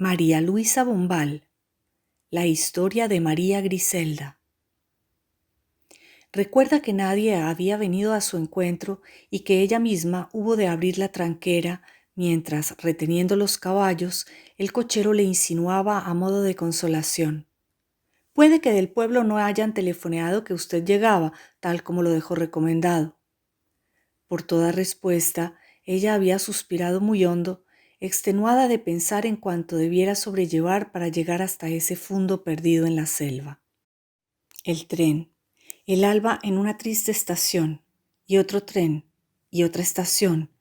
María Luisa Bombal, la historia de María Griselda. Recuerda que nadie había venido a su encuentro y que ella misma hubo de abrir la tranquera mientras, reteniendo los caballos, el cochero le insinuaba a modo de consolación: «Puede que del pueblo no hayan telefoneado que usted llegaba, tal como lo dejó recomendado». Por toda respuesta, ella había suspirado muy hondo, extenuada de pensar en cuanto debiera sobrellevar para llegar hasta ese fundo perdido en la selva. El tren, el alba en una triste estación, y otro tren, y otra estación,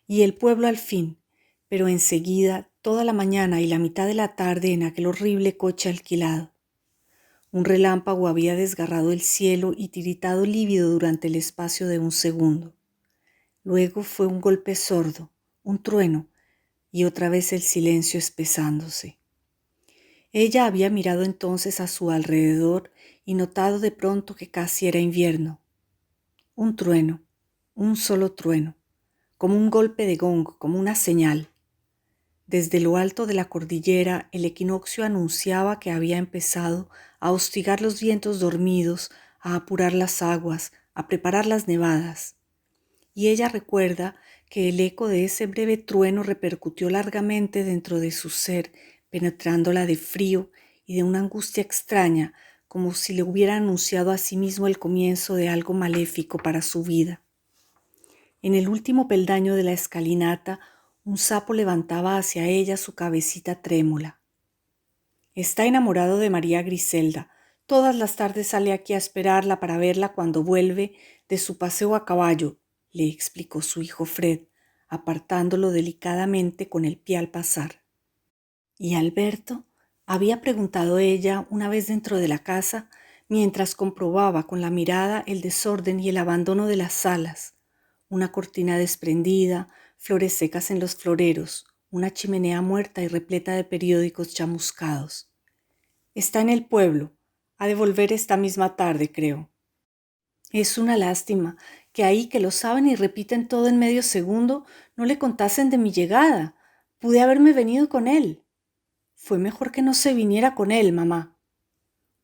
y el pueblo al fin, pero enseguida toda la mañana y la mitad de la tarde en aquel horrible coche alquilado. Un relámpago había desgarrado el cielo y tiritado lívido durante el espacio de un segundo. Luego fue un golpe sordo, un trueno, y otra vez el silencio espesándose. Ella había mirado entonces a su alrededor y notado de pronto que casi era invierno. Un trueno, un solo trueno, como un golpe de gong, como una señal. Desde lo alto de la cordillera el equinoccio anunciaba que había empezado a hostigar los vientos dormidos, a apurar las aguas, a preparar las nevadas. Y ella recuerda que el eco de ese breve trueno repercutió largamente dentro de su ser, penetrándola de frío y de una angustia extraña, como si le hubiera anunciado a sí mismo el comienzo de algo maléfico para su vida. En el último peldaño de la escalinata, un sapo levantaba hacia ella su cabecita trémula. «Está enamorado de María Griselda. Todas las tardes sale aquí a esperarla para verla cuando vuelve de su paseo a caballo», le explicó su hijo Fred, apartándolo delicadamente con el pie al pasar. «¿Y Alberto?», había preguntado ella una vez dentro de la casa, mientras comprobaba con la mirada el desorden y el abandono de las salas, una cortina desprendida, flores secas en los floreros, una chimenea muerta y repleta de periódicos chamuscados. «Está en el pueblo. Ha de volver esta misma tarde, creo». «Es una lástima que ahí, que lo saben y repiten todo en medio segundo, no le contasen de mi llegada. Pude haberme venido con él». «Fue mejor que no se viniera con él, mamá».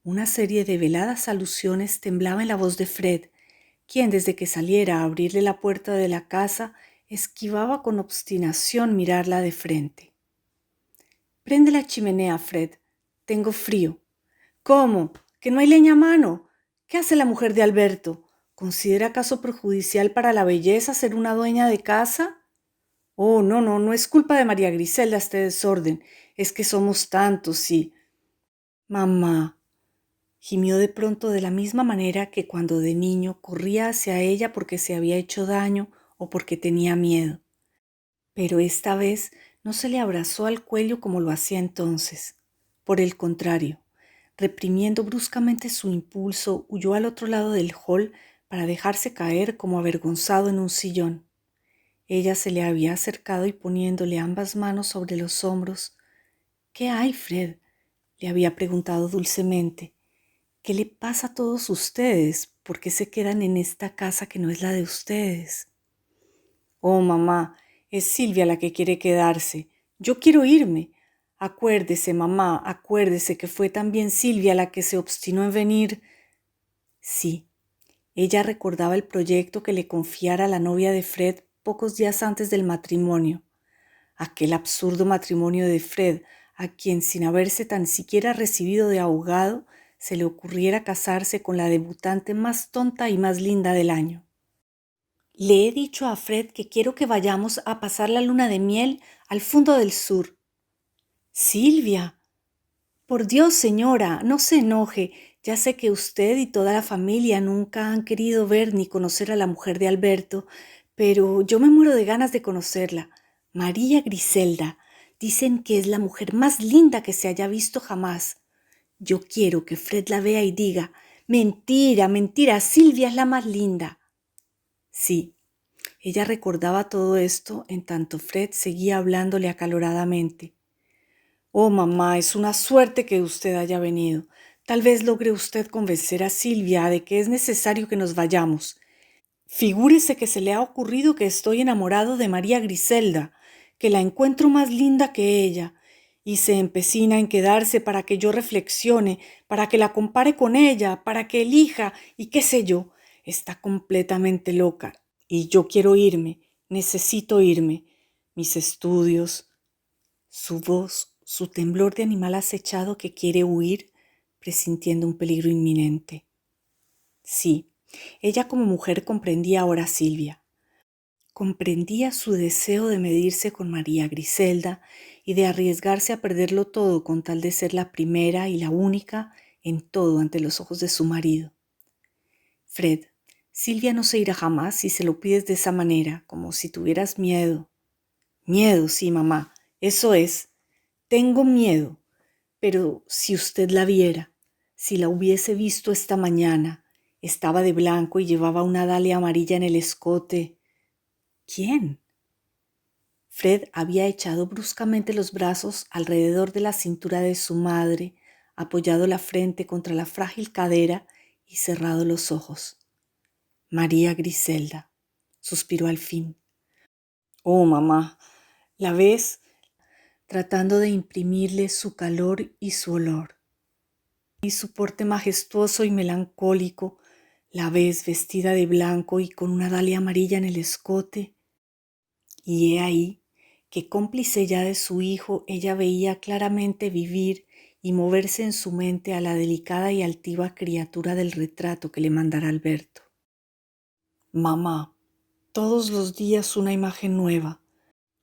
Una serie de veladas alusiones temblaba en la voz de Fred, quien desde que saliera a abrirle la puerta de la casa esquivaba con obstinación mirarla de frente. «Prende la chimenea, Fred. Tengo frío». «¿Cómo? ¿Que no hay leña a mano? ¿Qué hace la mujer de Alberto? ¿Considera acaso perjudicial para la belleza ser una dueña de casa?» «Oh, no es culpa de María Griselda este desorden. Es que somos tantos y...» «Mamá», gimió de pronto de la misma manera que cuando de niño corría hacia ella porque se había hecho daño o porque tenía miedo. Pero esta vez no se le abrazó al cuello como lo hacía entonces. Por el contrario, reprimiendo bruscamente su impulso, huyó al otro lado del hall para dejarse caer como avergonzado en un sillón. Ella se le había acercado y poniéndole ambas manos sobre los hombros. «¿Qué hay, Fred?», le había preguntado dulcemente. «¿Qué le pasa a todos ustedes? ¿Por qué se quedan en esta casa que no es la de ustedes?» «Oh, mamá, es Silvia la que quiere quedarse. Yo quiero irme. Acuérdese, mamá, acuérdese que fue también Silvia la que se obstinó en venir». Sí, ella recordaba el proyecto que le confiara la novia de Fred pocos días antes del matrimonio. Aquel absurdo matrimonio de Fred, a quien sin haberse tan siquiera recibido de abogado, se le ocurriera casarse con la debutante más tonta y más linda del año. «Le he dicho a Fred que quiero que vayamos a pasar la luna de miel al fondo del sur». «Silvia». «Por Dios, señora, no se enoje. Ya sé que usted y toda la familia nunca han querido ver ni conocer a la mujer de Alberto, pero yo me muero de ganas de conocerla. María Griselda. Dicen que es la mujer más linda que se haya visto jamás. Yo quiero que Fred la vea y diga: mentira, mentira, Silvia es la más linda». Sí, ella recordaba todo esto en tanto Fred seguía hablándole acaloradamente. «Oh, mamá, es una suerte que usted haya venido. Tal vez logre usted convencer a Silvia de que es necesario que nos vayamos. Figúrese que se le ha ocurrido que estoy enamorado de María Griselda, que la encuentro más linda que ella, y se empecina en quedarse para que yo reflexione, para que la compare con ella, para que elija y qué sé yo. Está completamente loca y yo quiero irme, necesito irme. Mis estudios, su voz, su temblor de animal acechado que quiere huir, presintiendo un peligro inminente. Sí, ella como mujer comprendía ahora a Silvia. Comprendía su deseo de medirse con María Griselda y de arriesgarse a perderlo todo con tal de ser la primera y la única en todo ante los ojos de su marido. Fred, Silvia no se irá jamás si se lo pides de esa manera, como si tuvieras miedo. Miedo, sí, mamá, eso es. Tengo miedo, pero si usted la viera, si la hubiese visto esta mañana, estaba de blanco y llevaba una dalia amarilla en el escote. ¿Quién? Fred había echado bruscamente los brazos alrededor de la cintura de su madre, apoyado la frente contra la frágil cadera y cerrado los ojos. María Griselda, suspiró al fin. Oh, mamá, ¿la ves? Tratando de imprimirle su calor y su olor. Y su porte majestuoso y melancólico, la ves vestida de blanco y con una dalia amarilla en el escote. Y he ahí que cómplice ya de su hijo, ella veía claramente vivir y moverse en su mente a la delicada y altiva criatura del retrato que le mandara Alberto. Mamá, todos los días una imagen nueva,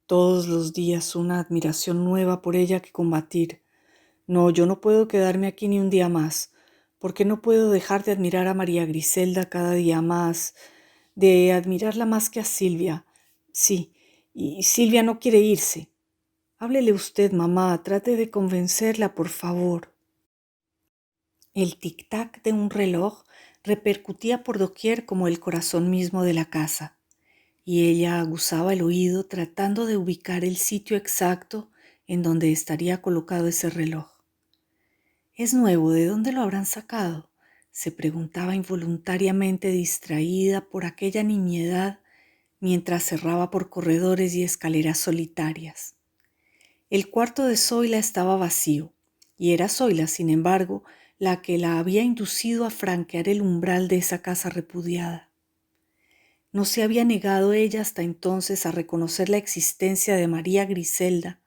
todos los días una admiración nueva por ella que combatir. No, yo no puedo quedarme aquí ni un día más, porque no puedo dejar de admirar a María Griselda cada día más, de admirarla más que a Silvia. Sí, y Silvia no quiere irse. Háblele usted, mamá, trate de convencerla, por favor. El tic-tac de un reloj repercutía por doquier como el corazón mismo de la casa, y ella aguzaba el oído tratando de ubicar el sitio exacto en donde estaría colocado ese reloj. ¿Es nuevo? ¿De dónde lo habrán sacado? Se preguntaba involuntariamente distraída por aquella nimiedad mientras cerraba por corredores y escaleras solitarias. El cuarto de Zoila estaba vacío, y era Zoila, sin embargo, la que la había inducido a franquear el umbral de esa casa repudiada. No se había negado ella hasta entonces a reconocer la existencia de María Griselda,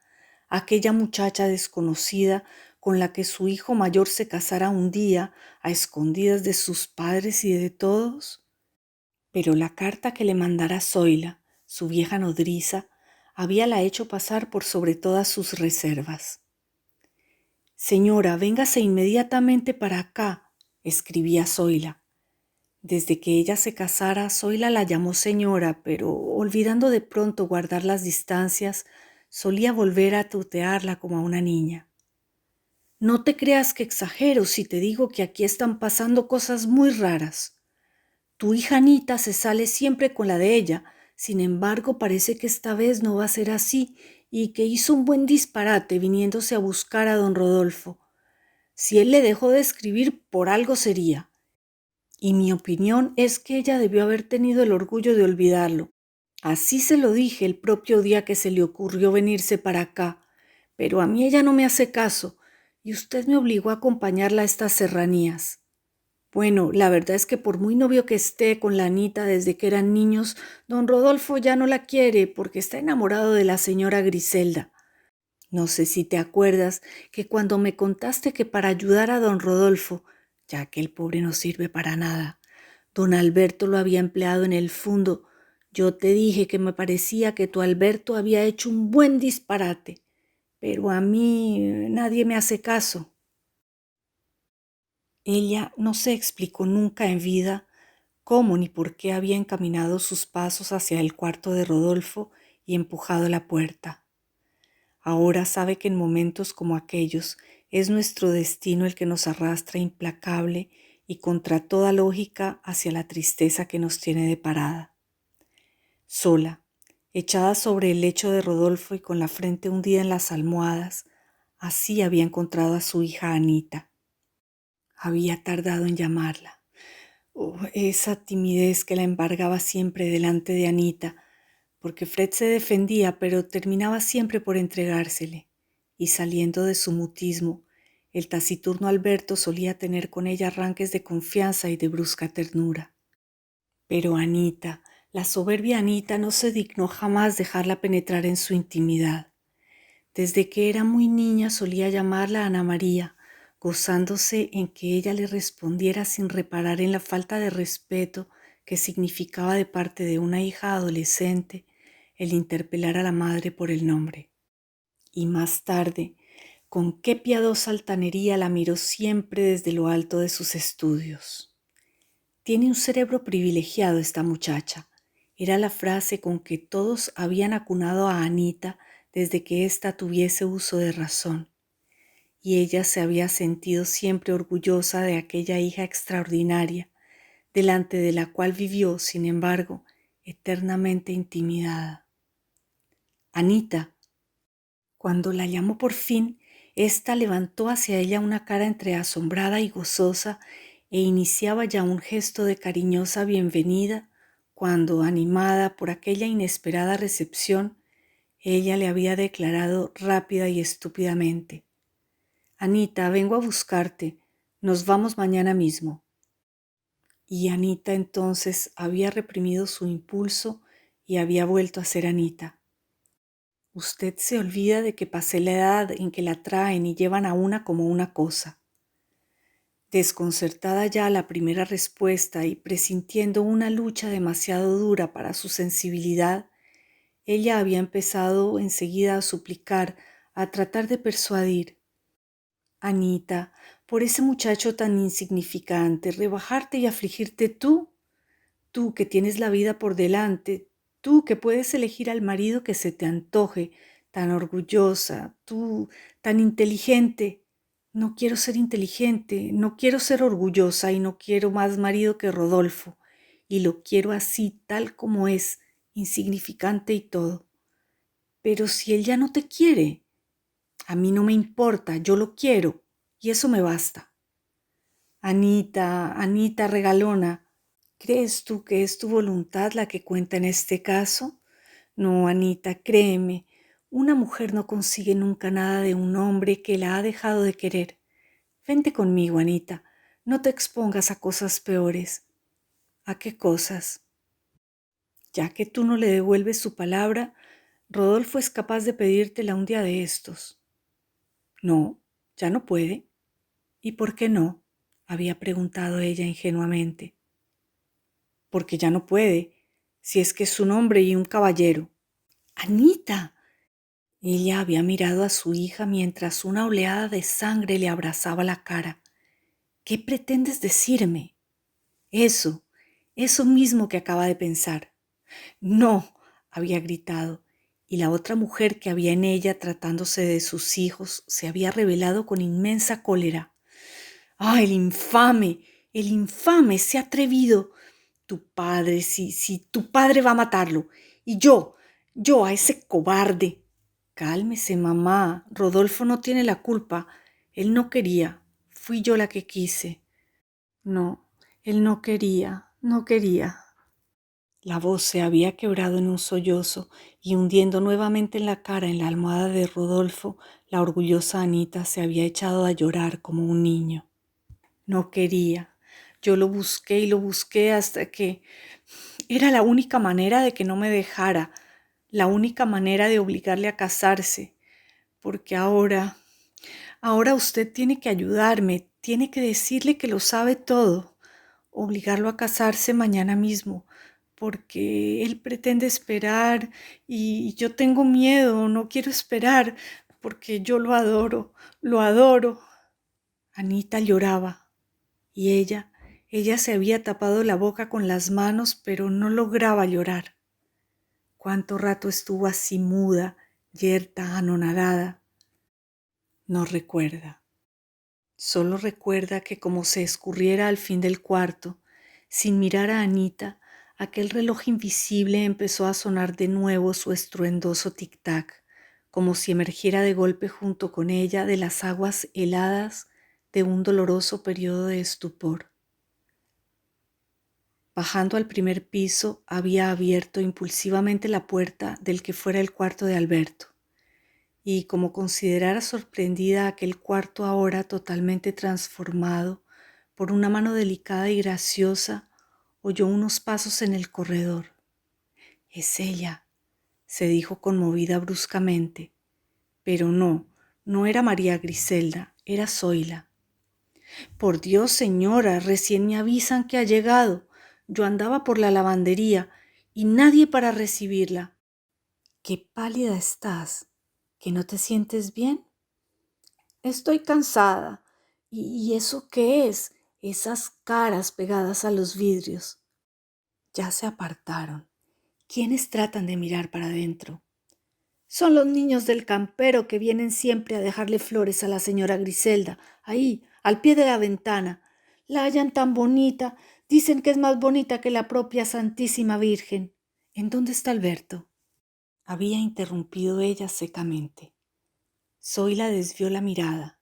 aquella muchacha desconocida con la que su hijo mayor se casara un día a escondidas de sus padres y de todos. Pero la carta que le mandara Zoila, su vieja nodriza, habíala hecho pasar por sobre todas sus reservas. Señora, véngase inmediatamente para acá, escribía Zoila. Desde que ella se casara, Zoila la llamó señora, pero olvidando de pronto guardar las distancias, solía volver a tutearla como a una niña. No te creas que exagero si te digo que aquí están pasando cosas muy raras. Tu hija Anita se sale siempre con la de ella, sin embargo parece que esta vez no va a ser así y que hizo un buen disparate viniéndose a buscar a don Rodolfo. Si él le dejó de escribir, por algo sería. Y mi opinión es que ella debió haber tenido el orgullo de olvidarlo. Así se lo dije el propio día que se le ocurrió venirse para acá, pero a mí ella no me hace caso y usted me obligó a acompañarla a estas serranías. Bueno, la verdad es que por muy novio que esté con la Anita desde que eran niños, don Rodolfo ya no la quiere porque está enamorado de la señora Griselda. No sé si te acuerdas que cuando me contaste que para ayudar a don Rodolfo, ya que el pobre no sirve para nada, don Alberto lo había empleado en el fondo, yo te dije que me parecía que tu Alberto había hecho un buen disparate, pero a mí nadie me hace caso. Ella no se explicó nunca en vida cómo ni por qué había encaminado sus pasos hacia el cuarto de Rodolfo y empujado la puerta. Ahora sabe que en momentos como aquellos es nuestro destino el que nos arrastra implacable y contra toda lógica hacia la tristeza que nos tiene deparada. Sola, echada sobre el lecho de Rodolfo y con la frente hundida en las almohadas, así había encontrado a su hija Anita. Había tardado en llamarla. Oh, esa timidez que la embargaba siempre delante de Anita, porque Fred se defendía, pero terminaba siempre por entregársele. y saliendo de su mutismo, el taciturno Alberto solía tener con ella arranques de confianza y de brusca ternura. Pero Anita, la soberbia Anita, no se dignó jamás dejarla penetrar en su intimidad. Desde que era muy niña solía llamarla Ana María, gozándose en que ella le respondiera sin reparar en la falta de respeto que significaba de parte de una hija adolescente el interpelar a la madre por el nombre. Y más tarde, con qué piadosa altanería la miró siempre desde lo alto de sus estudios. Tiene un cerebro privilegiado esta muchacha. Era la frase con que todos habían acunado a Anita desde que ésta tuviese uso de razón. Y ella se había sentido siempre orgullosa de aquella hija extraordinaria, delante de la cual vivió, sin embargo, eternamente intimidada. Anita. Cuando la llamó por fin, ésta levantó hacia ella una cara entre asombrada y gozosa e iniciaba ya un gesto de cariñosa bienvenida cuando, animada por aquella inesperada recepción, ella le había declarado rápida y estúpidamente: «Anita, vengo a buscarte. Nos vamos mañana mismo». Y Anita entonces había reprimido su impulso y había vuelto a ser Anita. Usted se olvida de que pasé la edad en que la traen y llevan a una como una cosa. Desconcertada ya a la primera respuesta y presintiendo una lucha demasiado dura para su sensibilidad, ella había empezado enseguida a suplicar, a tratar de persuadir. Anita, por ese muchacho tan insignificante, rebajarte y afligirte tú que tienes la vida por delante, tú que puedes elegir al marido que se te antoje, tan orgullosa, tú tan inteligente. No quiero ser inteligente, no quiero ser orgullosa y no quiero más marido que Rodolfo, y lo quiero así, tal como es, insignificante y todo. Pero si él ya no te quiere, a mí no me importa, yo lo quiero, y eso me basta. Anita, Anita regalona, ¿crees tú que es tu voluntad la que cuenta en este caso? No, Anita, créeme, una mujer no consigue nunca nada de un hombre que la ha dejado de querer. Vente conmigo, Anita, no te expongas a cosas peores. ¿A qué cosas? Ya que tú no le devuelves su palabra, Rodolfo es capaz de pedírtela un día de estos. No, ya no puede. ¿Y por qué no?, había preguntado ella ingenuamente. Porque ya no puede, si es que es un hombre y un caballero. ¡Anita! Ella había mirado a su hija mientras una oleada de sangre le abrazaba la cara. ¿Qué pretendes decirme? Eso mismo que acaba de pensar. No, había gritado, y la otra mujer que había en ella tratándose de sus hijos se había revelado con inmensa cólera. ¡Ah, el infame! ¡El infame! ¡Se ha atrevido! Tu padre, sí, tu padre va a matarlo. Y yo a ese cobarde. Cálmese, mamá. Rodolfo no tiene la culpa. Él no quería. Fui yo la que quise. No, él no quería, no quería. La voz se había quebrado en un sollozo y hundiendo nuevamente en la cara en la almohada de Rodolfo, la orgullosa Anita se había echado a llorar como un niño. No quería. Yo lo busqué y lo busqué hasta que era la única manera de que no me dejara, la única manera de obligarle a casarse, porque ahora usted tiene que ayudarme, tiene que decirle que lo sabe todo, obligarlo a casarse mañana mismo, porque él pretende esperar y yo tengo miedo, no quiero esperar, porque yo lo adoro, lo adoro. Anita lloraba y ella se había tapado la boca con las manos, pero no lograba llorar. ¿Cuánto rato estuvo así muda, yerta, anonadada? No recuerda. Solo recuerda que como se escurriera al fin del cuarto, sin mirar a Anita, aquel reloj invisible empezó a sonar de nuevo su estruendoso tic-tac, como si emergiera de golpe junto con ella de las aguas heladas de un doloroso periodo de estupor. Bajando al primer piso, había abierto impulsivamente la puerta del que fuera el cuarto de Alberto, y como considerara sorprendida aquel cuarto ahora totalmente transformado por una mano delicada y graciosa, oyó unos pasos en el corredor. «Es ella», se dijo conmovida bruscamente. Pero no era María Griselda, era Zoila. «Por Dios, señora, recién me avisan que ha llegado. Yo andaba por la lavandería y nadie para recibirla». «Qué pálida estás. ¿Que no te sientes bien?» «Estoy cansada. ¿Y eso qué es? Esas caras pegadas a los vidrios». Ya se apartaron. ¿Quiénes tratan de mirar para adentro? «Son los niños del campero que vienen siempre a dejarle flores a la señora Griselda, ahí, al pie de la ventana. La hallan tan bonita, dicen que es más bonita que la propia Santísima Virgen». «¿En dónde está Alberto?», había interrumpido ella secamente. Zoila desvió la mirada.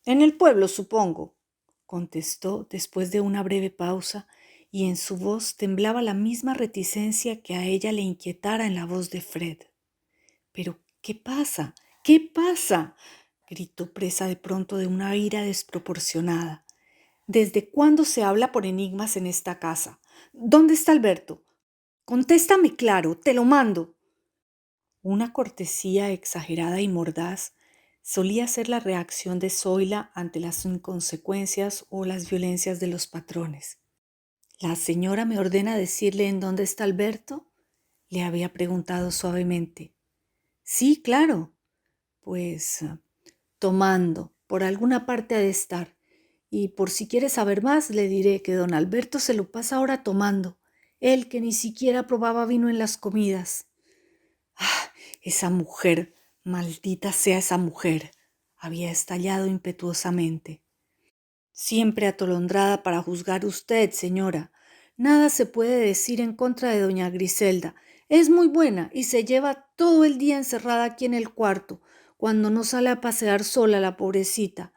«En el pueblo, supongo», contestó después de una breve pausa, y en su voz temblaba la misma reticencia que a ella le inquietara en la voz de Fred. «¿Pero qué pasa? ¿Qué pasa?», gritó presa de pronto de una ira desproporcionada. «¿Desde cuándo se habla por enigmas en esta casa? ¿Dónde está Alberto? Contéstame claro, te lo mando». Una cortesía exagerada y mordaz solía ser la reacción de Zoila ante las inconsecuencias o las violencias de los patrones. «¿La señora me ordena decirle en dónde está Alberto?», le había preguntado suavemente. «Sí, claro». «Pues tomando, por alguna parte ha de estar. Y por si quiere saber más, le diré que don Alberto se lo pasa ahora tomando, él que ni siquiera probaba vino en las comidas». «Ah, esa mujer, maldita sea esa mujer», había estallado impetuosamente. «Siempre atolondrada para juzgar usted, señora. Nada se puede decir en contra de doña Griselda. Es muy buena y se lleva todo el día encerrada aquí en el cuarto, cuando no sale a pasear sola la pobrecita.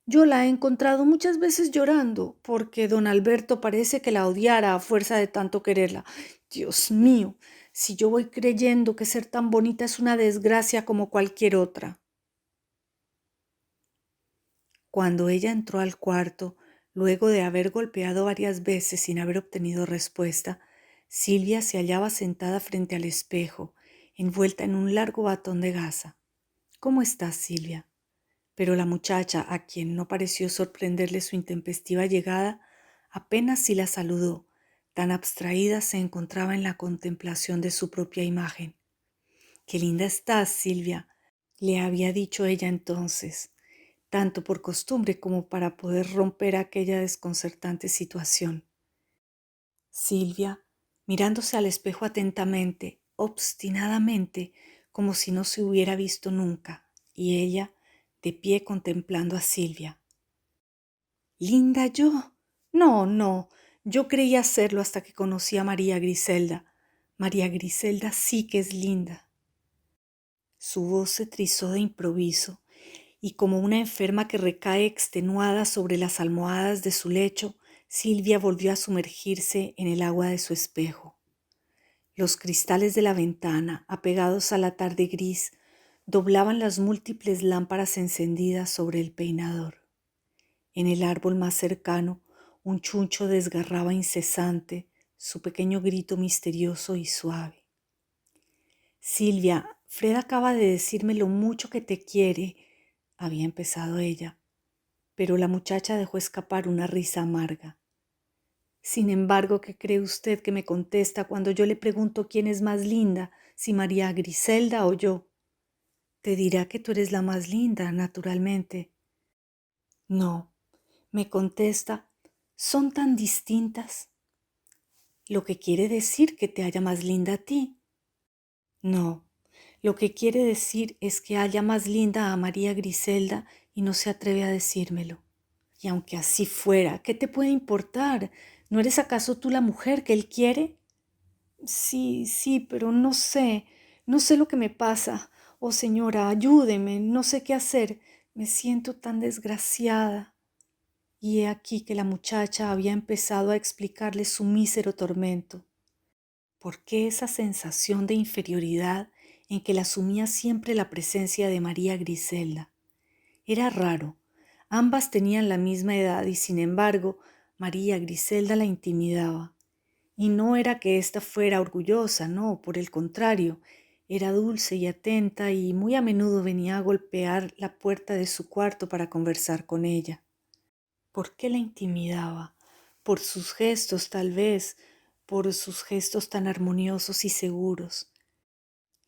Yo la he encontrado muchas veces llorando, porque don Alberto parece que la odiara a fuerza de tanto quererla. Dios mío, si yo voy creyendo que ser tan bonita es una desgracia como cualquier otra». Cuando ella entró al cuarto, luego de haber golpeado varias veces sin haber obtenido respuesta, Silvia se hallaba sentada frente al espejo, envuelta en un largo batón de gasa. «¿Cómo estás, Silvia?». Pero la muchacha, a quien no pareció sorprenderle su intempestiva llegada, apenas si la saludó, tan abstraída se encontraba en la contemplación de su propia imagen. «Qué linda estás, Silvia», le había dicho ella entonces, tanto por costumbre como para poder romper aquella desconcertante situación. Silvia, mirándose al espejo atentamente, obstinadamente, como si no se hubiera visto nunca, y ella, de pie contemplando a Silvia. «¿Linda yo? No, yo creía serlo hasta que conocí a María Griselda. María Griselda sí que es linda». Su voz se trizó de improviso, y como una enferma que recae extenuada sobre las almohadas de su lecho, Silvia volvió a sumergirse en el agua de su espejo. Los cristales de la ventana, apegados a la tarde gris, doblaban las múltiples lámparas encendidas sobre el peinador. En el árbol más cercano, un chuncho desgarraba incesante su pequeño grito misterioso y suave. «Silvia, Fred acaba de decirme lo mucho que te quiere», había empezado ella, pero la muchacha dejó escapar una risa amarga. «Sin embargo, ¿qué cree usted que me contesta cuando yo le pregunto quién es más linda, si María Griselda o yo? Te dirá que tú eres la más linda, naturalmente». «No», me contesta, «son tan distintas». «Lo que quiere decir que te halla más linda a ti». «No, lo que quiere decir es que halla más linda a María Griselda y no se atreve a decírmelo». «Y aunque así fuera, ¿qué te puede importar? ¿No eres acaso tú la mujer que él quiere?». Sí, pero no sé lo que me pasa. Oh, señora, ayúdeme, no sé qué hacer. Me siento tan desgraciada». Y he aquí que la muchacha había empezado a explicarle su mísero tormento. ¿Por qué esa sensación de inferioridad en que la sumía siempre la presencia de María Griselda. Era raro. Ambas tenían la misma edad y sin embargo María Griselda la intimidaba. Y no era que ésta fuera orgullosa, no, por el contrario, era dulce y atenta y muy a menudo venía a golpear la puerta de su cuarto para conversar con ella. ¿Por qué la intimidaba? Por sus gestos, tal vez, por sus gestos tan armoniosos y seguros.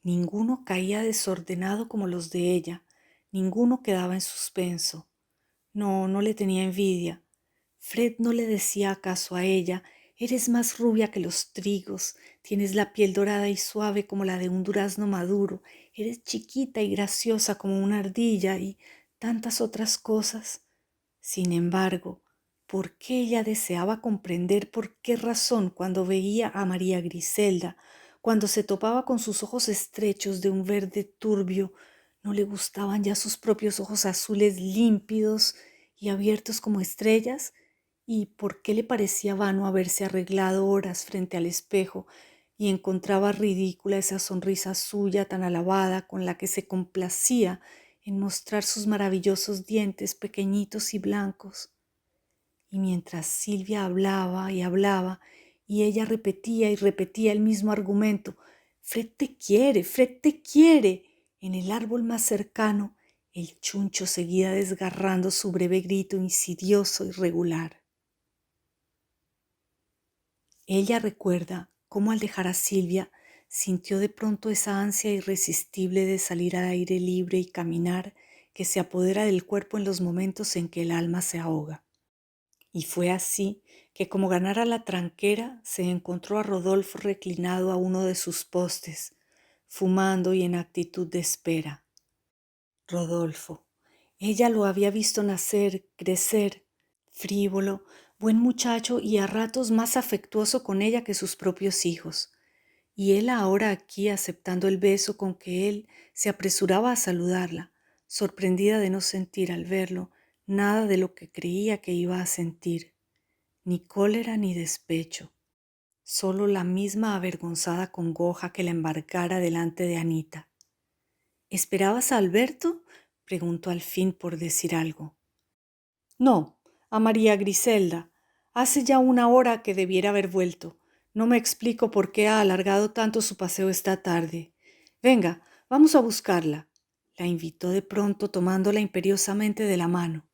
Ninguno caía desordenado como los de ella, ninguno quedaba en suspenso. No, no le tenía envidia. Fred no le decía acaso a ella: eres más rubia que los trigos, tienes la piel dorada y suave como la de un durazno maduro, eres chiquita y graciosa como una ardilla y tantas otras cosas. Sin embargo, ¿por qué ella deseaba comprender por qué razón cuando veía a María Griselda, cuando se topaba con sus ojos estrechos de un verde turbio, no le gustaban ya sus propios ojos azules límpidos y abiertos como estrellas? ¿Y por qué le parecía vano haberse arreglado horas frente al espejo y encontraba ridícula esa sonrisa suya tan alabada con la que se complacía en mostrar sus maravillosos dientes pequeñitos y blancos? Y mientras Silvia hablaba y hablaba, y ella repetía y repetía el mismo argumento: Fred te quiere, Fred te quiere, en el árbol más cercano, el chuncho seguía desgarrando su breve grito insidioso y regular. Ella recuerda cómo al dejar a Silvia sintió de pronto esa ansia irresistible de salir al aire libre y caminar que se apodera del cuerpo en los momentos en que el alma se ahoga. Y fue así que, como ganara la tranquera, se encontró a Rodolfo reclinado a uno de sus postes, fumando y en actitud de espera. Rodolfo. Ella lo había visto nacer, crecer, frívolo, buen muchacho y a ratos más afectuoso con ella que sus propios hijos. Y él ahora aquí aceptando el beso con que él se apresuraba a saludarla, sorprendida de no sentir al verlo nada de lo que creía que iba a sentir, ni cólera ni despecho, solo la misma avergonzada congoja que la embarcara delante de Anita. ¿Esperabas a Alberto?, preguntó al fin por decir algo. No, a María Griselda. Hace ya una hora que debiera haber vuelto. No me explico por qué ha alargado tanto su paseo esta tarde. Venga, vamos a buscarla, la invitó de pronto tomándola imperiosamente de la mano.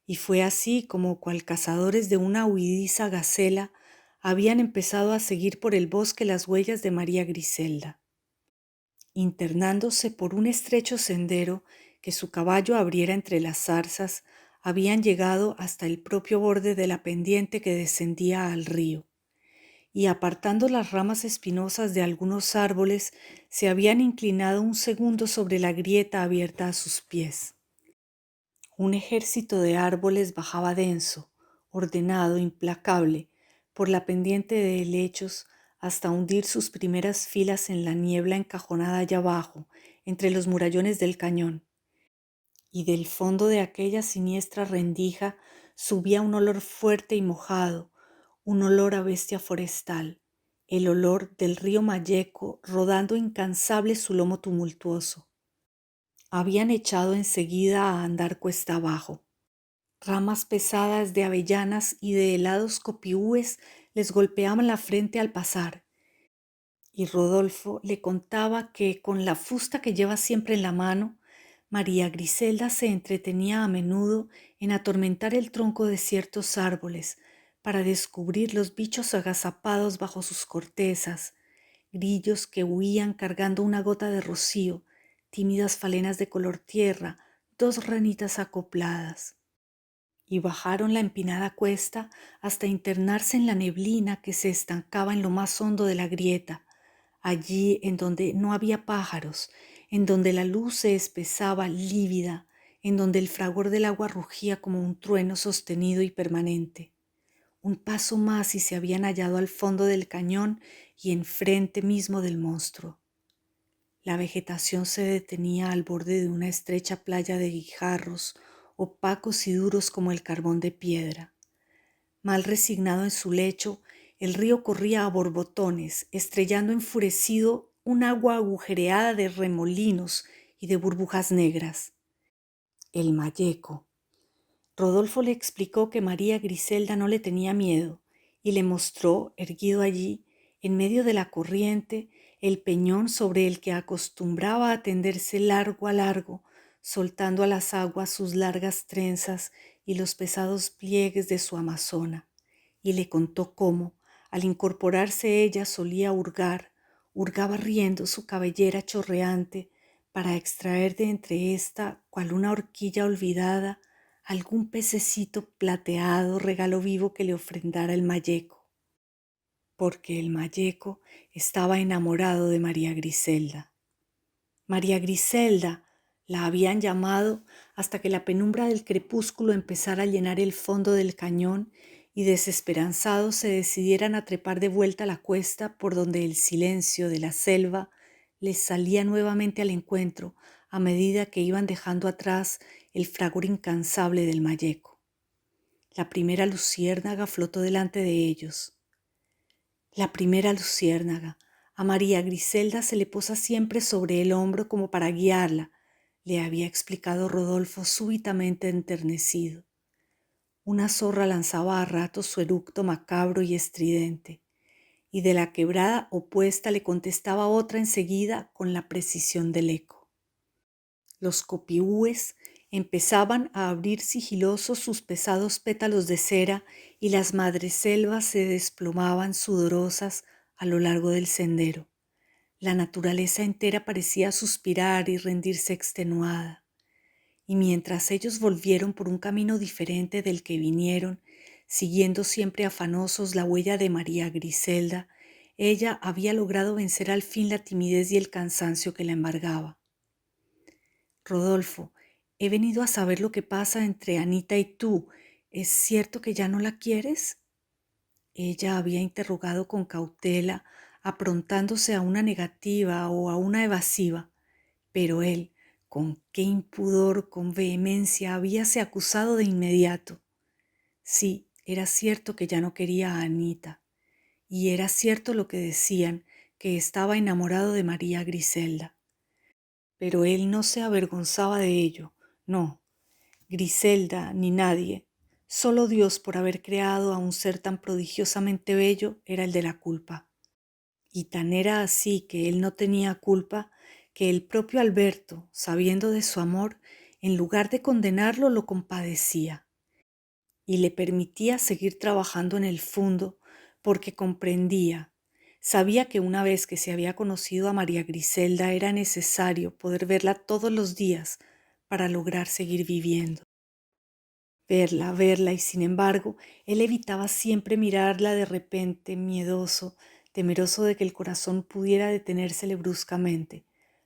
Y fue así como, cual cazadores de una huidiza gacela, habían empezado a seguir por el bosque las huellas de María Griselda. Internándose por un estrecho sendero que su caballo abriera entre las zarzas, habían llegado hasta el propio borde de la pendiente que descendía al río, y apartando las ramas espinosas de algunos árboles, se habían inclinado un segundo sobre la grieta abierta a sus pies. Un ejército de árboles bajaba denso, ordenado, implacable, por la pendiente de helechos hasta hundir sus primeras filas en la niebla encajonada allá abajo, entre los murallones del cañón. Y del fondo de aquella siniestra rendija subía un olor fuerte y mojado, un olor a bestia forestal, el olor del río Malleco rodando incansable su lomo tumultuoso. Habían echado enseguida a andar cuesta abajo. Ramas pesadas de avellanas y de helados copiúes les golpeaban la frente al pasar, y Rodolfo le contaba que, con la fusta que lleva siempre en la mano, María Griselda se entretenía a menudo en atormentar el tronco de ciertos árboles para descubrir los bichos agazapados bajo sus cortezas, grillos que huían cargando una gota de rocío, tímidas falenas de color tierra, dos ranitas acopladas. Y bajaron la empinada cuesta hasta internarse en la neblina que se estancaba en lo más hondo de la grieta, allí en donde no había pájaros, en donde la luz se espesaba lívida, en donde el fragor del agua rugía como un trueno sostenido y permanente. Un paso más y se habían hallado al fondo del cañón y enfrente mismo del monstruo. La vegetación se detenía al borde de una estrecha playa de guijarros, opacos y duros como el carbón de piedra. Mal resignado en su lecho, el río corría a borbotones, estrellando enfurecido un agua agujereada de remolinos y de burbujas negras. El Malleco. Rodolfo le explicó que María Griselda no le tenía miedo y le mostró, erguido allí, en medio de la corriente, el peñón sobre el que acostumbraba a tenderse largo a largo, soltando a las aguas sus largas trenzas y los pesados pliegues de su amazona, y le contó cómo, al incorporarse ella, solía hurgaba riendo su cabellera chorreante para extraer de entre ésta, cual una horquilla olvidada, algún pececito plateado, regalo vivo que le ofrendara el Malleco, porque el Malleco estaba enamorado de María Griselda. María Griselda la habían llamado hasta que la penumbra del crepúsculo empezara a llenar el fondo del cañón y desesperanzados se decidieran a trepar de vuelta a la cuesta por donde el silencio de la selva les salía nuevamente al encuentro a medida que iban dejando atrás el fragor incansable del Malleco. La primera luciérnaga flotó delante de ellos. La primera luciérnaga. A María Griselda se le posa siempre sobre el hombro como para guiarla, le había explicado Rodolfo súbitamente enternecido. Una zorra lanzaba a ratos su eructo macabro y estridente, y de la quebrada opuesta le contestaba otra enseguida con la precisión del eco. Los copiúes empezaban a abrir sigilosos sus pesados pétalos de cera y las madreselvas se desplomaban sudorosas a lo largo del sendero. La naturaleza entera parecía suspirar y rendirse extenuada. Y mientras ellos volvieron por un camino diferente del que vinieron, siguiendo siempre afanosos la huella de María Griselda, ella había logrado vencer al fin la timidez y el cansancio que la embargaba. Rodolfo, he venido a saber lo que pasa entre Anita y tú. ¿Es cierto que ya no la quieres? Ella había interrogado con cautela, aprontándose a una negativa o a una evasiva, pero él, con qué impudor, con vehemencia, habíase acusado de inmediato. Sí, era cierto que ya no quería a Anita, y era cierto lo que decían, que estaba enamorado de María Griselda. Pero él no se avergonzaba de ello, no, Griselda ni nadie, solo Dios por haber creado a un ser tan prodigiosamente bello era el de la culpa. Y tan era así que él no tenía culpa que el propio Alberto, sabiendo de su amor, en lugar de condenarlo, lo compadecía y le permitía seguir trabajando en el fondo porque comprendía, sabía que una vez que se había conocido a María Griselda era necesario poder verla todos los días para lograr seguir viviendo. Verla, y sin embargo, él evitaba siempre mirarla de repente, miedoso, temeroso de que el corazón pudiera detenérsele bruscamente,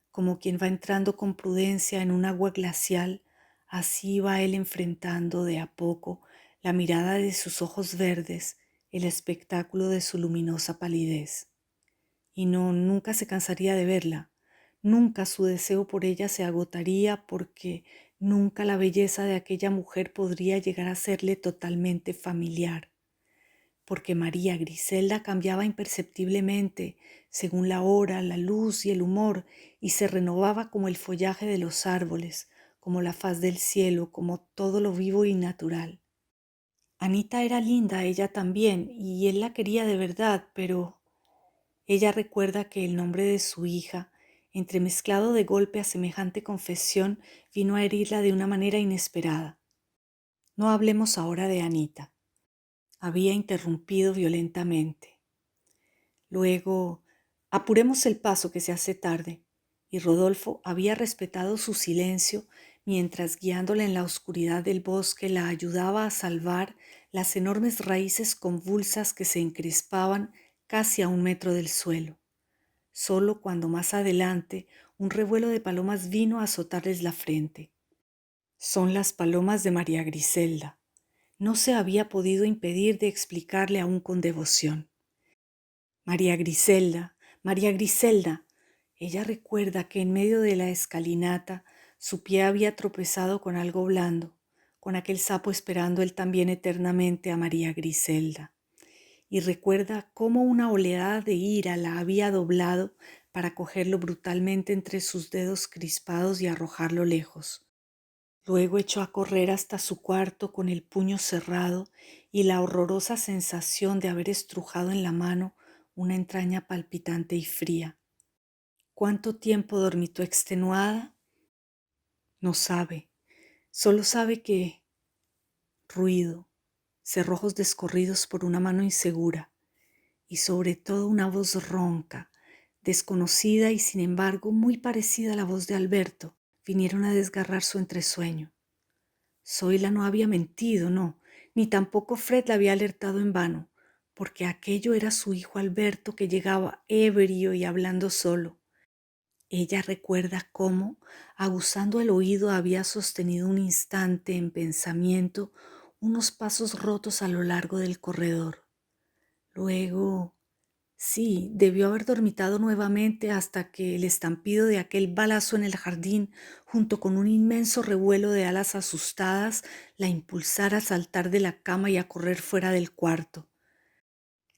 como quien va entrando con prudencia en un agua glacial, así va él enfrentando de a poco la mirada de sus ojos verdes, el espectáculo de su luminosa palidez. Y no, nunca se cansaría de verla, nunca su deseo por ella se agotaría porque nunca la belleza de aquella mujer podría llegar a serle totalmente familiar, porque María Griselda cambiaba imperceptiblemente según la hora, la luz y el humor, y se renovaba como el follaje de los árboles, como la faz del cielo, como todo lo vivo y natural. Anita era linda, ella también, y él la quería de verdad, pero ella recuerda que el nombre de su hija, entremezclado de golpe a semejante confesión, vino a herirla de una manera inesperada. No hablemos ahora de Anita. Había interrumpido violentamente. Luego, apuremos el paso que se hace tarde, y Rodolfo había respetado su silencio mientras guiándola en la oscuridad del bosque la ayudaba a salvar las enormes raíces convulsas que se encrespaban casi a 1 metro del suelo. Solo cuando más adelante un revuelo de palomas vino a azotarles la frente. Son las palomas de María Griselda. No se había podido impedir de explicarle aún con devoción. María Griselda, María Griselda. Ella recuerda que en medio de la escalinata su pie había tropezado con algo blando, con aquel sapo esperando él también eternamente a María Griselda. Y recuerda cómo una oleada de ira la había doblado para cogerlo brutalmente entre sus dedos crispados y arrojarlo lejos. Luego echó a correr hasta su cuarto con el puño cerrado y la horrorosa sensación de haber estrujado en la mano una entraña palpitante y fría. ¿Cuánto tiempo dormitó extenuada? No sabe. Solo sabe que ruido, cerrojos descorridos por una mano insegura y sobre todo una voz ronca, desconocida y sin embargo muy parecida a la voz de Alberto, vinieron a desgarrar su entresueño. Zoila no había mentido, no, ni tampoco Fred la había alertado en vano, porque aquello era su hijo Alberto que llegaba ebrio y hablando solo. Ella recuerda cómo, aguzando el oído, había sostenido un instante en pensamiento unos pasos rotos a lo largo del corredor. Luego, sí, debió haber dormitado nuevamente hasta que el estampido de aquel balazo en el jardín, junto con un inmenso revuelo de alas asustadas, la impulsara a saltar de la cama y a correr fuera del cuarto.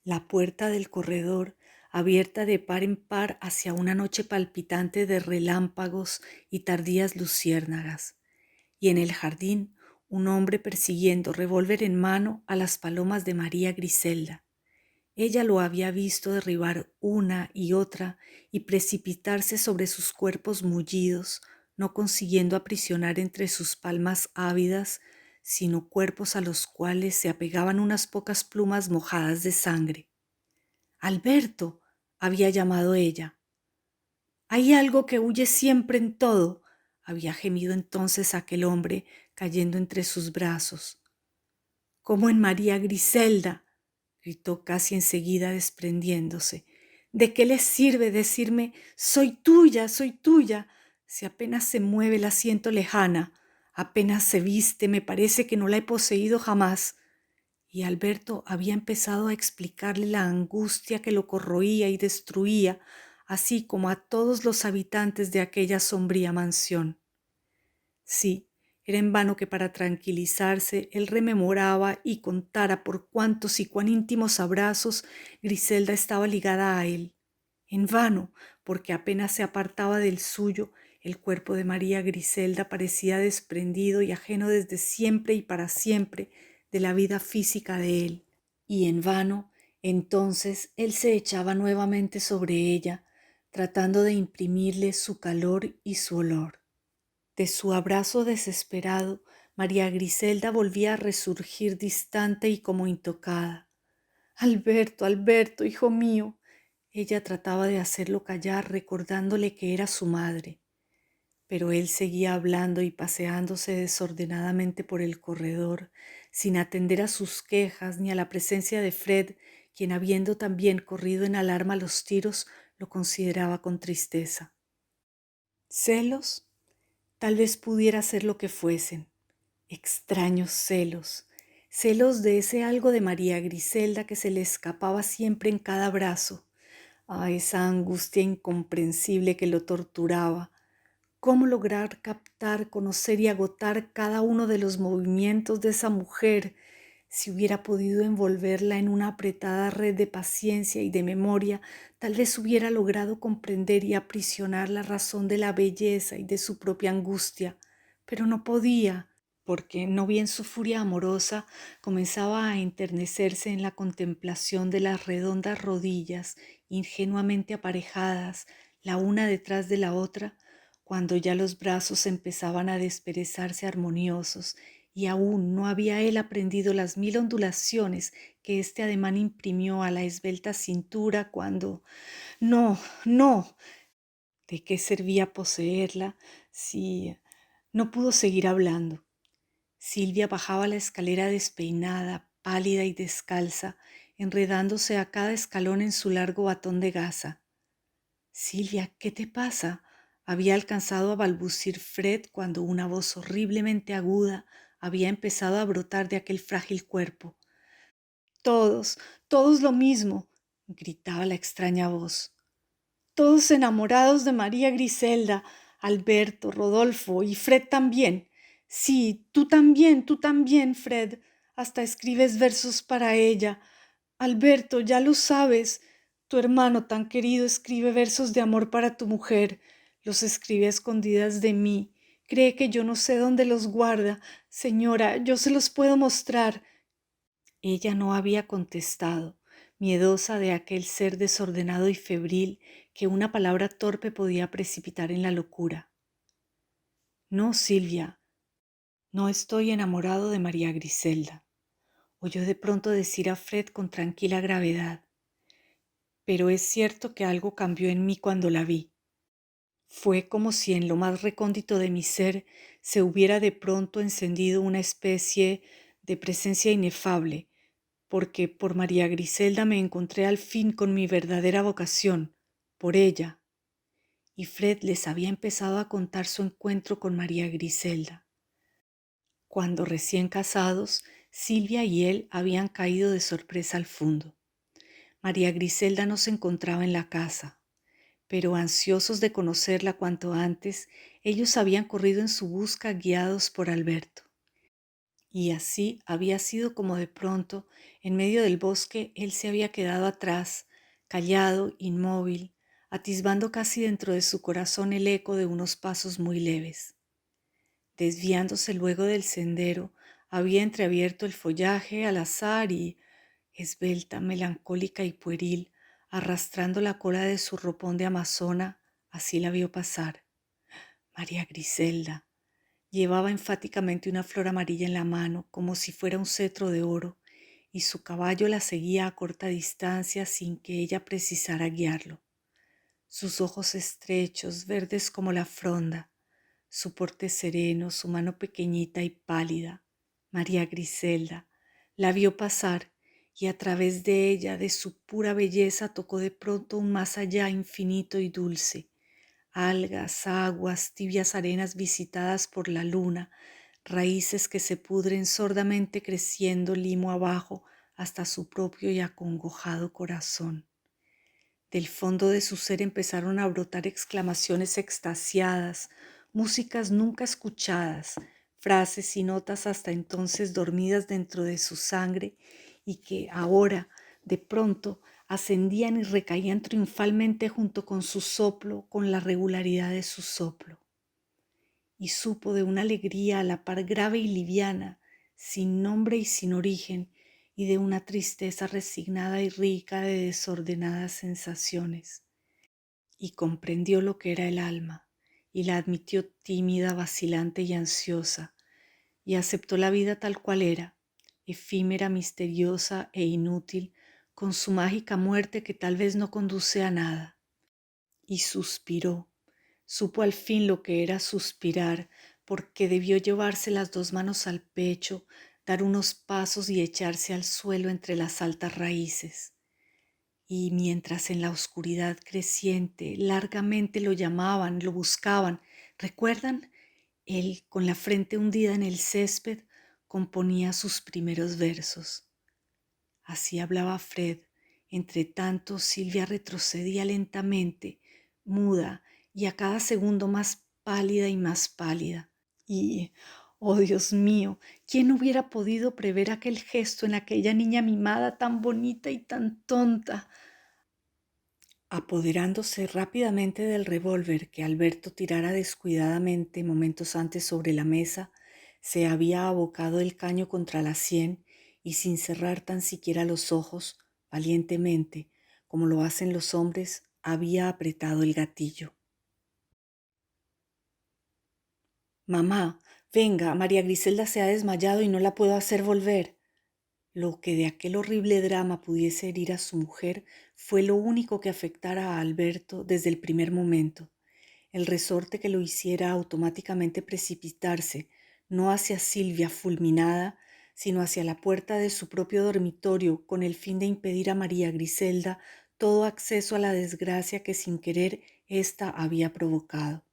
La puerta del corredor, abierta de par en par hacia una noche palpitante de relámpagos y tardías luciérnagas, y en el jardín un hombre persiguiendo, revólver en mano, a las palomas de María Griselda. Ella lo había visto derribar una y otra y precipitarse sobre sus cuerpos mullidos, no consiguiendo aprisionar entre sus palmas ávidas, sino cuerpos a los cuales se apegaban unas pocas plumas mojadas de sangre. «Alberto», había llamado ella. «Hay algo que huye siempre en todo», había gemido entonces aquel hombre cayendo entre sus brazos. «Como en María Griselda», gritó casi enseguida desprendiéndose. «¿De qué le sirve decirme soy tuya, si apenas se mueve la siento lejana, apenas se viste me parece que no la he poseído jamás?» Y Alberto había empezado a explicarle la angustia que lo corroía y destruía, así como a todos los habitantes de aquella sombría mansión. Sí, era en vano que para tranquilizarse él rememoraba y contara por cuántos y cuán íntimos abrazos Griselda estaba ligada a él. En vano, porque apenas se apartaba del suyo, el cuerpo de María Griselda parecía desprendido y ajeno desde siempre y para siempre de la vida física de él. Y en vano, entonces él se echaba nuevamente sobre ella, tratando de imprimirle su calor y su olor. De su abrazo desesperado, María Griselda volvía a resurgir distante y como intocada. «Alberto, Alberto, hijo mío», ella trataba de hacerlo callar recordándole que era su madre. Pero él seguía hablando y paseándose desordenadamente por el corredor, sin atender a sus quejas ni a la presencia de Fred, quien habiendo también corrido en alarma los tiros, lo consideraba con tristeza. ¿Celos? Tal vez pudiera ser lo que fuesen. Extraños celos. Celos de ese algo de María Griselda que se le escapaba siempre en cada abrazo. Esa angustia incomprensible que lo torturaba. ¿Cómo lograr captar, conocer y agotar cada uno de los movimientos de esa mujer? Si hubiera podido envolverla en una apretada red de paciencia y de memoria, tal vez hubiera logrado comprender y aprisionar la razón de la belleza y de su propia angustia. Pero no podía, porque no bien su furia amorosa comenzaba a enternecerse en la contemplación de las redondas rodillas ingenuamente aparejadas, la una detrás de la otra, cuando ya los brazos empezaban a desperezarse armoniosos y aún no había él aprendido las 1000 ondulaciones que este ademán imprimió a la esbelta cintura cuando... No, no. ¿De qué servía poseerla si... No pudo seguir hablando. Silvia bajaba la escalera despeinada, pálida y descalza, enredándose a cada escalón en su largo batón de gasa. «Silvia, ¿qué te pasa?», había alcanzado a balbucir Fred cuando una voz horriblemente aguda había empezado a brotar de aquel frágil cuerpo. «Todos, todos lo mismo», gritaba la extraña voz. «Todos enamorados de María Griselda, Alberto, Rodolfo y Fred también. Sí, tú también, Fred. Hasta escribes versos para ella. Alberto, ya lo sabes. Tu hermano tan querido escribe versos de amor para tu mujer. Los escribe a escondidas de mí. Cree que yo no sé dónde los guarda. Señora, yo se los puedo mostrar. Ella no había contestado, miedosa de aquel ser desordenado y febril que una palabra torpe podía precipitar en la locura. No, Silvia, no estoy enamorado de María Griselda, oyó de pronto decir a Fred con tranquila gravedad. Pero es cierto que algo cambió en mí cuando la vi. Fue como si en lo más recóndito de mi ser se hubiera de pronto encendido una especie de presencia inefable, porque por María Griselda me encontré al fin con mi verdadera vocación, por ella. Y Fred les había empezado a contar su encuentro con María Griselda. Cuando recién casados, Silvia y él habían caído de sorpresa al fondo. María Griselda no se encontraba en la casa, pero ansiosos de conocerla cuanto antes, ellos habían corrido en su busca guiados por Alberto. Y así había sido como de pronto, en medio del bosque, él se había quedado atrás, callado, inmóvil, atisbando casi dentro de su corazón el eco de unos pasos muy leves. Desviándose luego del sendero, había entreabierto el follaje al azar y, esbelta, melancólica y pueril, arrastrando la cola de su ropón de amazona, así la vio pasar. María Griselda. Llevaba enfáticamente una flor amarilla en la mano, como si fuera un cetro de oro, y su caballo la seguía a corta distancia sin que ella precisara guiarlo. Sus ojos estrechos, verdes como la fronda, su porte sereno, su mano pequeñita y pálida. María Griselda la vio pasar y a través de ella, de su pura belleza, tocó de pronto un más allá infinito y dulce. Algas, aguas, tibias arenas visitadas por la luna, raíces que se pudren sordamente creciendo limo abajo hasta su propio y acongojado corazón. Del fondo de su ser empezaron a brotar exclamaciones extasiadas, músicas nunca escuchadas, frases y notas hasta entonces dormidas dentro de su sangre y que ahora, de pronto, ascendían y recaían triunfalmente junto con su soplo, con la regularidad de su soplo. Y supo de una alegría a la par grave y liviana, sin nombre y sin origen, y de una tristeza resignada y rica de desordenadas sensaciones. Y comprendió lo que era el alma, y la admitió tímida, vacilante y ansiosa, y aceptó la vida tal cual era, efímera, misteriosa e inútil, con su mágica muerte que tal vez no conduce a nada. Y suspiró, supo al fin lo que era suspirar, porque debió llevarse las dos manos al pecho, dar unos pasos y echarse al suelo entre las altas raíces. Y mientras en la oscuridad creciente largamente lo llamaban, lo buscaban, ¿recuerdan? Él, con la frente hundida en el césped, componía sus primeros versos. Así hablaba Fred. Entre tanto, Silvia retrocedía lentamente, muda y a cada segundo más pálida y más pálida. Y, oh Dios mío, ¿quién hubiera podido prever aquel gesto en aquella niña mimada tan bonita y tan tonta? Apoderándose rápidamente del revólver que Alberto tirara descuidadamente momentos antes sobre la mesa, se había abocado el caño contra la sien y sin cerrar tan siquiera los ojos, valientemente, como lo hacen los hombres, había apretado el gatillo. Mamá, venga, María Griselda se ha desmayado y no la puedo hacer volver. Lo que de aquel horrible drama pudiese herir a su mujer fue lo único que afectara a Alberto desde el primer momento. El resorte que lo hiciera automáticamente precipitarse, no hacia Silvia fulminada, sino hacia la puerta de su propio dormitorio con el fin de impedir a María Griselda todo acceso a la desgracia que sin querer ésta había provocado.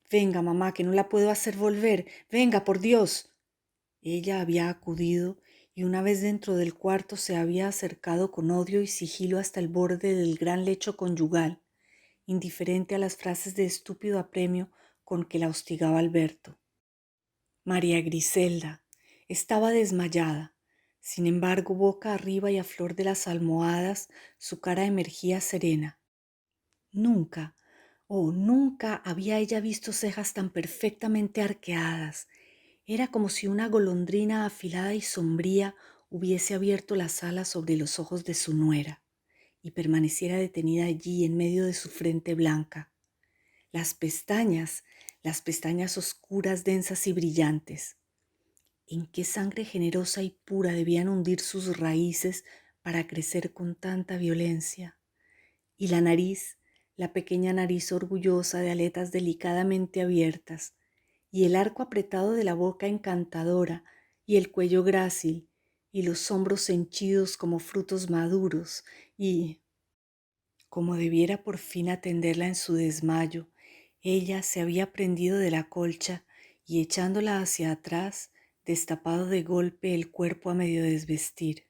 Venga, mamá, que no la puedo hacer volver. Venga, por Dios. Ella había acudido y una vez dentro del cuarto se había acercado con odio y sigilo hasta el borde del gran lecho conyugal, indiferente a las frases de estúpido apremio con que la hostigaba Alberto. María Griselda estaba desmayada, Sin embargo, boca arriba y a flor de las almohadas, su cara emergía serena. Nunca, nunca había ella visto cejas tan perfectamente arqueadas. Era como si una golondrina afilada y sombría hubiese abierto las alas sobre los ojos de su nuera y permaneciera detenida allí en medio de su frente blanca. Las pestañas oscuras, densas y brillantes. ¿En qué sangre generosa y pura debían hundir sus raíces para crecer con tanta violencia? Y la nariz, la pequeña nariz orgullosa de aletas delicadamente abiertas, y el arco apretado de la boca encantadora, y el cuello grácil, y los hombros henchidos como frutos maduros, y, como debiera por fin atenderla en su desmayo, ella se había prendido de la colcha y echándola hacia atrás, destapado de golpe el cuerpo a medio desvestir.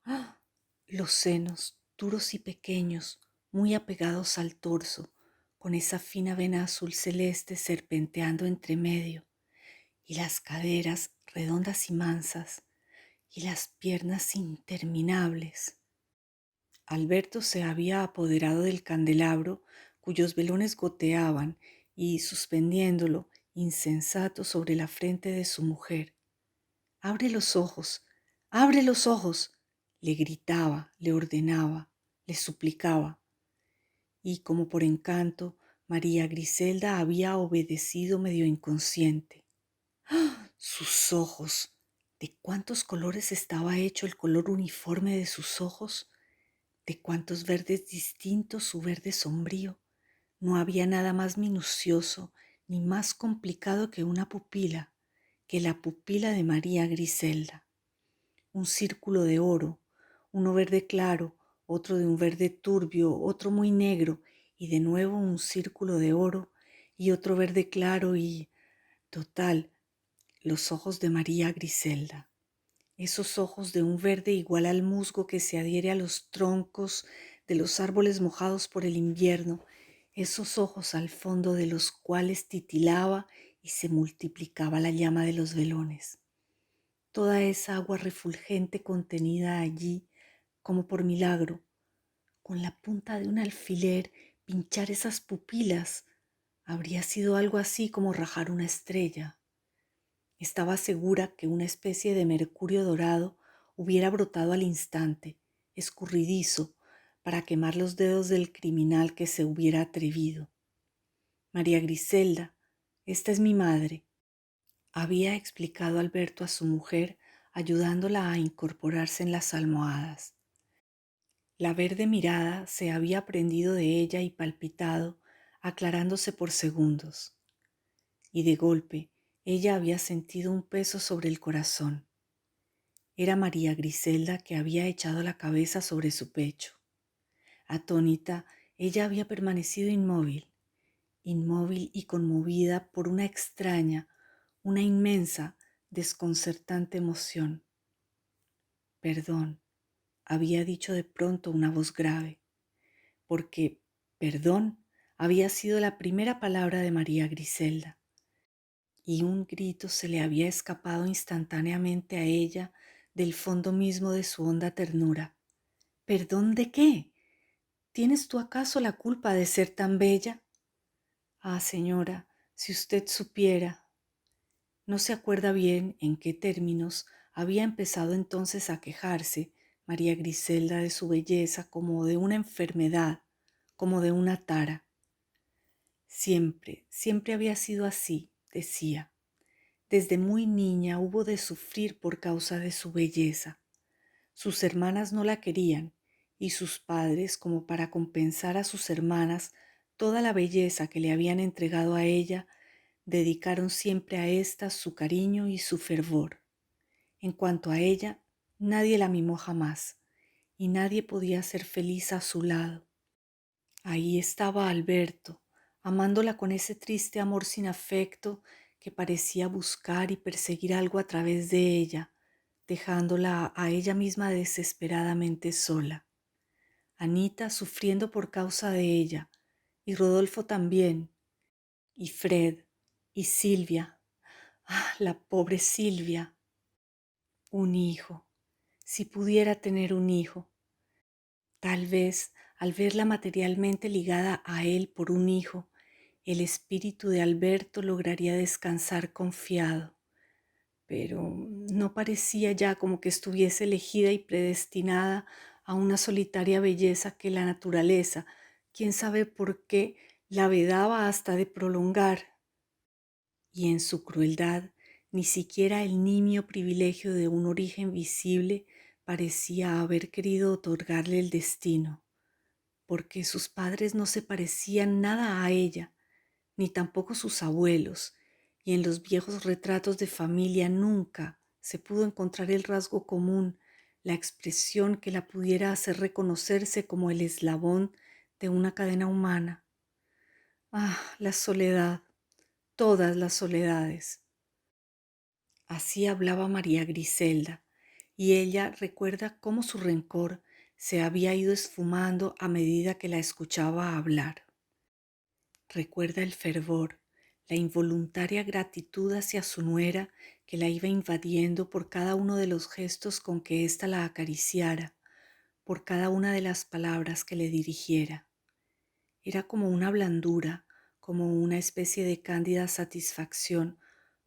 ¡Ah! Los senos, duros y pequeños, muy apegados al torso, con esa fina vena azul celeste serpenteando entre medio, y las caderas redondas y mansas, y las piernas interminables. Alberto se había apoderado del candelabro, cuyos velones goteaban, y suspendiéndolo, insensato, sobre la frente de su mujer. «Abre los ojos, abre los ojos», le gritaba, le ordenaba, le suplicaba. Y como por encanto, María Griselda había obedecido medio inconsciente. ¡Ah! Sus ojos. ¿De cuántos colores estaba hecho el color uniforme de sus ojos? ¿De cuántos verdes distintos su verde sombrío? No había nada más minucioso ni más complicado que una pupila, que la pupila de María Griselda. Un círculo de oro, uno verde claro, otro de un verde turbio, otro muy negro, y de nuevo un círculo de oro y otro verde claro y, total, los ojos de María Griselda. Esos ojos de un verde igual al musgo que se adhiere a los troncos de los árboles mojados por el invierno, esos ojos al fondo de los cuales titilaba y se multiplicaba la llama de los velones. Toda esa agua refulgente contenida allí, como por milagro, con la punta de un alfiler pinchar esas pupilas, habría sido algo así como rajar una estrella. Estaba segura que una especie de mercurio dorado hubiera brotado al instante, escurridizo, para quemar los dedos del criminal que se hubiera atrevido. María Griselda, esta es mi madre, había explicado Alberto a su mujer, ayudándola a incorporarse en las almohadas. La verde mirada se había prendido de ella y palpitado, aclarándose por segundos. Y de golpe ella había sentido un peso sobre el corazón. Era María Griselda que había echado la cabeza sobre su pecho. Atónita, ella había permanecido inmóvil y conmovida por una extraña, una inmensa, desconcertante emoción. Perdón, había dicho de pronto una voz grave, porque perdón había sido la primera palabra de María Griselda, y un grito se le había escapado instantáneamente a ella del fondo mismo de su honda ternura. ¿Perdón de qué? ¿Tienes tú acaso la culpa de ser tan bella? Ah, señora, si usted supiera. No se acuerda bien en qué términos había empezado entonces a quejarse María Griselda de su belleza como de una enfermedad, como de una tara. Siempre, siempre había sido así, decía. Desde muy niña hubo de sufrir por causa de su belleza. Sus hermanas no la querían y sus padres, como para compensar a sus hermanas toda la belleza que le habían entregado a ella, dedicaron siempre a ésta su cariño y su fervor. En cuanto a ella, nadie la mimó jamás y nadie podía ser feliz a su lado. Ahí estaba Alberto, amándola con ese triste amor sin afecto que parecía buscar y perseguir algo a través de ella, dejándola a ella misma desesperadamente sola. Anita sufriendo por causa de ella, y Rodolfo también, y Fred, y Silvia. ¡Ah, la pobre Silvia! Un hijo, Si pudiera tener un hijo, tal vez al verla materialmente ligada a él por un hijo, el espíritu de Alberto lograría descansar confiado, pero no parecía ya como que estuviese elegida y predestinada a una solitaria belleza que la naturaleza, quién sabe por qué, la vedaba hasta de prolongar. Y en su crueldad, ni siquiera el nimio privilegio de un origen visible parecía haber querido otorgarle el destino, porque sus padres no se parecían nada a ella, ni tampoco sus abuelos, y en los viejos retratos de familia nunca se pudo encontrar el rasgo común, la expresión que la pudiera hacer reconocerse como el eslabón de una cadena humana. Ah, la soledad, todas las soledades. Así hablaba María Griselda, y ella recuerda cómo su rencor se había ido esfumando a medida que la escuchaba hablar. Recuerda el fervor, la involuntaria gratitud hacia su nuera que la iba invadiendo por cada uno de los gestos con que ésta la acariciara, por cada una de las palabras que le dirigiera. Era como una blandura, como una especie de cándida satisfacción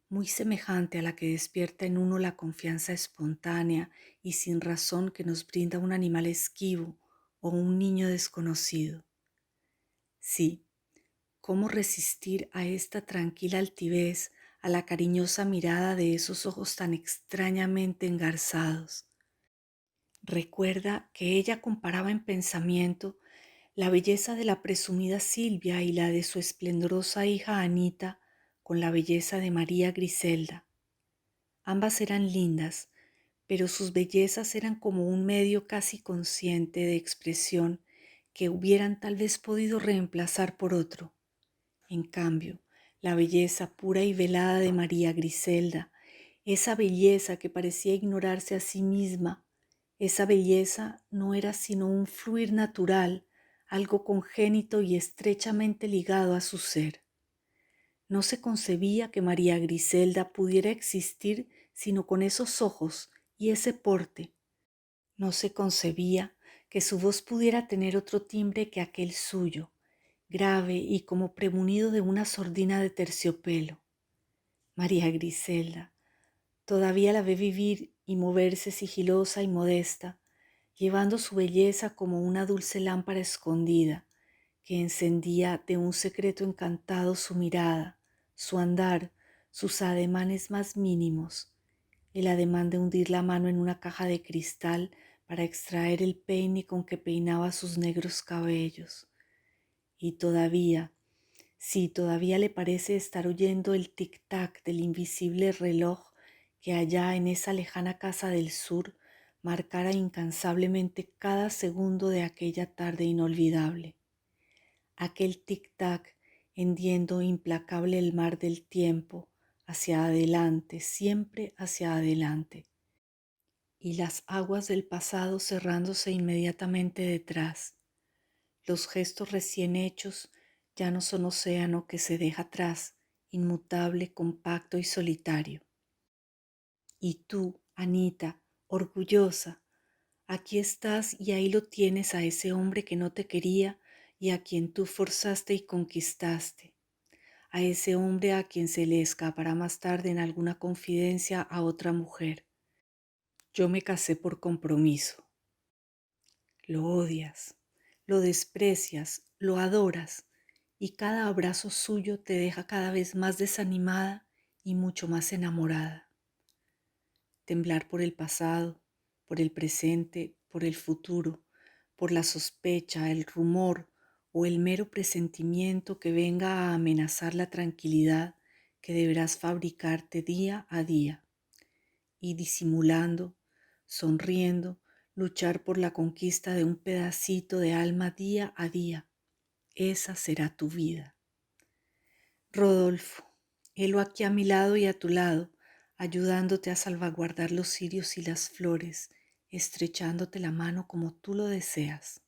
muy semejante a la que despierta en uno la confianza espontánea y sin razón que nos brinda un animal esquivo o un niño desconocido. Sí, ¿cómo resistir a esta tranquila altivez, a la cariñosa mirada de esos ojos tan extrañamente engarzados? Recuerda que ella comparaba en pensamiento la belleza de la presumida Silvia y la de su esplendorosa hija Anita con la belleza de María Griselda. Ambas eran lindas, pero sus bellezas eran como un medio casi consciente de expresión que hubieran tal vez podido reemplazar por otro. En cambio, la belleza pura y velada de María Griselda, esa belleza que parecía ignorarse a sí misma, esa belleza no era sino un fluir natural, algo congénito y estrechamente ligado a su ser. No se concebía que María Griselda pudiera existir sino con esos ojos y ese porte. No se concebía que su voz pudiera tener otro timbre que aquel suyo, grave y como premunido de una sordina de terciopelo. María Griselda todavía la ve vivir y moverse sigilosa y modesta, llevando su belleza como una dulce lámpara escondida, que encendía de un secreto encantado su mirada, su andar, sus ademanes más mínimos, el ademán de hundir la mano en una caja de cristal para extraer el peine con que peinaba sus negros cabellos. Y todavía, sí, todavía le parece estar oyendo el tic-tac del invisible reloj que allá en esa lejana casa del sur marcara incansablemente cada segundo de aquella tarde inolvidable. Aquel tic-tac hendiendo implacable el mar del tiempo hacia adelante, siempre hacia adelante, y las aguas del pasado cerrándose inmediatamente detrás. Los gestos recién hechos ya no son océano que se deja atrás, inmutable, compacto y solitario. Y tú, Anita, orgullosa, aquí estás y ahí lo tienes a ese hombre que no te quería y a quien tú forzaste y conquistaste, a ese hombre a quien se le escapará más tarde en alguna confidencia a otra mujer. Yo me casé por compromiso. Lo odias, lo desprecias, lo adoras, y cada abrazo suyo te deja cada vez más desanimada y mucho más enamorada. Temblar por el pasado, por el presente, por el futuro, por la sospecha, el rumor o el mero presentimiento que venga a amenazar la tranquilidad que deberás fabricarte día a día, y disimulando, sonriendo, luchar por la conquista de un pedacito de alma día a día. Esa será tu vida. Rodolfo, helo aquí a mi lado y a tu lado, ayudándote a salvaguardar los cirios y las flores, estrechándote la mano como tú lo deseas.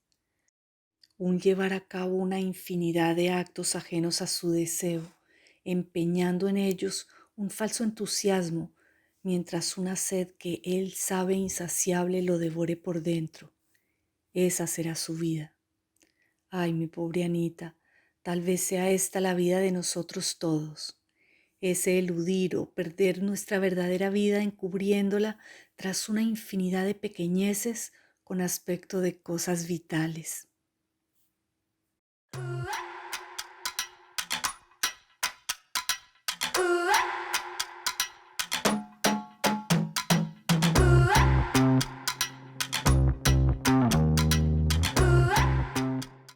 Un llevar a cabo una infinidad de actos ajenos a su deseo, empeñando en ellos un falso entusiasmo, mientras una sed que él sabe insaciable lo devore por dentro. Esa será su vida. Ay, mi pobre Anita, tal vez sea esta la vida de nosotros todos. Ese eludir o perder nuestra verdadera vida encubriéndola tras una infinidad de pequeñeces con aspecto de cosas vitales.